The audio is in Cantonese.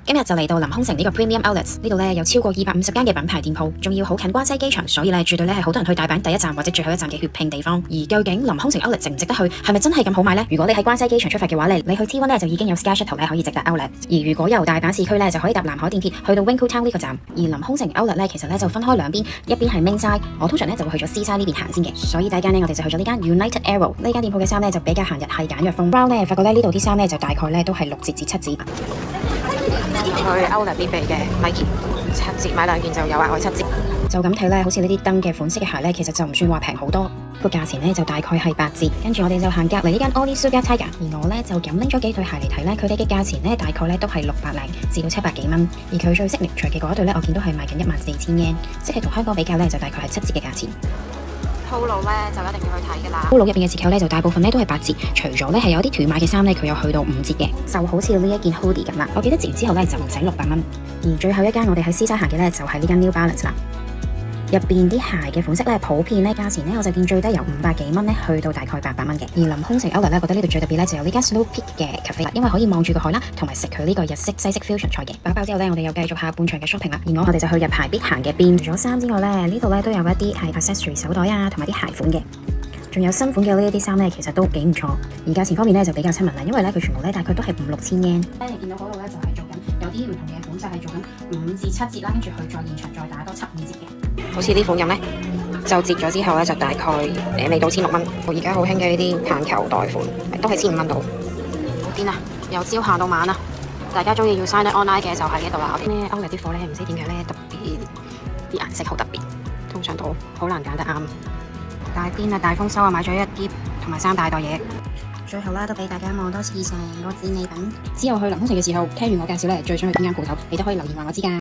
今日就嚟到臨空城呢個 Premium Outlets 呢度咧，有超過250間嘅品牌店鋪，仲要好近關西機場，所以咧絕對咧係好多人去大阪第一站或者最後一站嘅血拼地方。而究竟臨空城 Outlet 值唔值得去，係咪真係咁好買呢？如果你喺關西機場出發嘅話咧，你去 T1 咧就已經有 Sky Shuttle 咧可以直達 Outlet， 而如果由大阪市區咧就可以搭南海電鐵去到 Winku Town 呢個站。而臨空城 Outlet 咧其實咧就分開兩邊，一邊係 Main Side， 我通常咧就會去咗 C Side 呢邊行先嘅，所以第一間咧我哋就去咗呢間 United Arrow 呢間店鋪嘅衫咧就比較閒日係簡約風 ，Brown 咧發覺咧呢度啲衫咧就大概咧都係6折至7折。去 Outlet 必備嘅 Nike 7折買2件就有額外7折。就咁睇咧，好似呢啲燈嘅款式嘅鞋咧，其實就唔算話平好多，個價錢咧就大概係8折。跟住我哋就行隔離呢間 Onitsuka Tiger， 而我咧就咁拎咗幾對鞋嚟睇咧，佢哋嘅價錢咧大概咧都係600零至到700幾蚊，而佢最signature嘅嗰一對咧，我見到係賣緊14000 yen， 即係同香港比較咧就大概係7折嘅價錢。Polo 咧就一定要去睇㗎啦。Polo 入邊嘅折扣咧就大部分咧都係8折，除咗咧係有啲斷碼嘅衫咧，佢有去到5折嘅，就好似呢一件 hoodie 咁啦。我記得折完之後咧就唔使600蚊。而最後一間我哋喺獅山行嘅咧就係呢間 New Balance 啦。入邊啲鞋嘅款式咧，普遍咧價錢咧我就見最低由500幾蚊咧去到大概800蚊嘅。而臨空城 Outlet 咧，覺得呢度最特別咧就有呢間 Snow Peak 嘅 cafe 啦，因為可以望住個海啦，同埋食佢呢個日式西式 fusion 菜嘅。飽飽之後咧，我哋又繼續下半場嘅 shopping 啦。而我哋就去日排必行嘅邊，除咗衫之外咧，呢度咧都有一啲係 accessory 手袋啊，同埋啲鞋款嘅。仲有新款嘅呢一啲衫咧，其實都幾唔錯。而價錢方面咧就比較親民啦，因為咧佢全部咧大概都係5、6千 yen。咧見到嗰度咧就係做緊有啲唔同嘅款，就係做緊5至7折啦，跟住佢再現場再打多7、5折嘅。好似呢款咁咧，就折咗之後咧就大概未到1600蚊。我而家好興嘅呢啲棒球袋款，都係1500蚊到。好癲啊！由朝行到晚啊！大家中意要 sign online 嘅就喺呢度啦。咩Outlet啲貨咧唔知點解咧特別啲顏色好特別，通常都好難揀得啱。大癲啊！大豐收啊！買咗一篋同埋3大袋嘢。最後啦，都俾大家望多次成個戰利品。之後去臨空城嘅時候，聽完我介紹咧，最想去邊間鋪頭，你都可以留言話我知㗎。